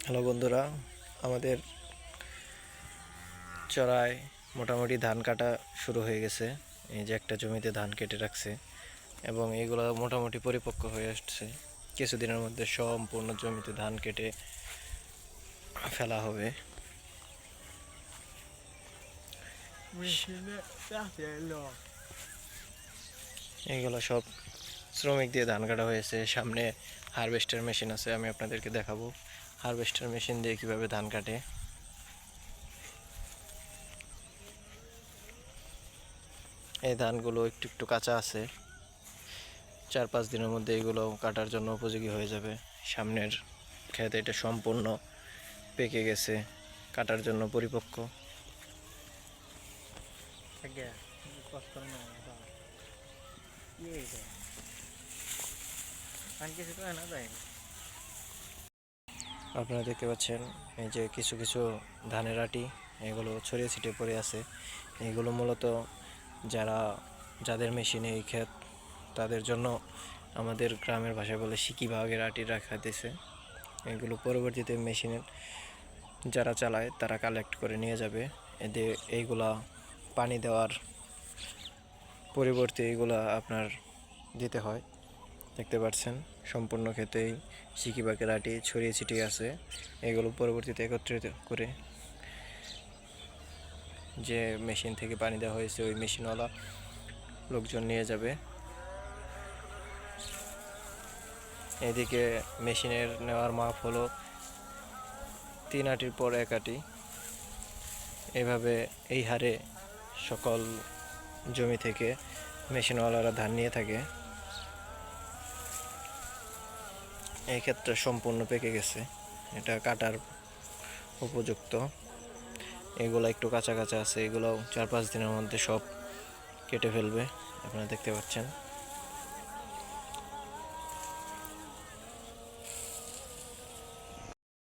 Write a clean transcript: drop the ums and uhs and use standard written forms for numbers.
Hello বন্ধুরা, আমাদের চড়ায় মোটামুটি ধান কাটা শুরু হয়ে গেছে। এই যে একটা জমিতে ধান কেটে রাখছে এবং এইগুলো মোটামুটি পরিপক্ক হয়ে আসছে। কিছুদিনের মধ্যে সম্পূর্ণ জমিতে ধান কেটে ফেলা হবে। এইগুলো সব শ্রমিক দিয়ে ধান কাটা হয়েছে। সামনে হারভেস্টার মেশিন আছে, আমি আপনাদেরকে দেখাবো হারভেস্টার মেশিন দিয়ে কিভাবে ধান কাটে। এই ধানগুলো একটু একটু কাঁচা আছে, 4-5 দিনের মধ্যে এগুলো কাটার জন্য উপযোগী হয়ে যাবে। সামনের ক্ষেত এটা সম্পূর্ণ পেকে গেছে, কাটার জন্য পরিপক্ক। আপনারা দেখতে পাচ্ছেন এই যে কিছু কিছু ধানের আটি এগুলো ছড়িয়ে ছিটিয়ে পড়ে আছে। এগুলো মূলত যাদের মেশিনে এই ক্ষেত, তাদের জন্য আমাদের গ্রামের ভাষায় বলে সিকি ভাগের আটি রাখা দিয়েছে। এগুলো পরবর্তীতে মেশিনের যারা চালায় তারা কালেক্ট করে নিয়ে যাবে। এদের এইগুলা পানি দেওয়ার পরিবর্তে এইগুলা আপনার দিতে হয়। দেখতে পাচ্ছেন সম্পূর্ণ ক্ষেতেই সিকি বাগের আটি ছড়িয়ে ছিটিয়ে আছে। এগুলো পরবর্তীতে একত্রিত করে যে মেশিন থেকে পানি দেওয়া হয়েছে ওই মেশিনওয়ালা লোকজন নিয়ে যাবে। এদিকে মেশিনের নেওয়ার মাপ হলো 3 আটির পর 1 আটি। এভাবে এই হারে সকল জমি থেকে মেশিনওয়ালারা ধান নিয়ে থাকে। এই ক্ষেত্রে সম্পূর্ণ পেকে গেছে, এটা কাটার উপযুক্ত। এগুলো একটু কাঁচা কাঁচা আছে, এগুলো 4-5 দিনের মধ্যে সব কেটে ফেলবে, আপনারা দেখতে পাচ্ছেন।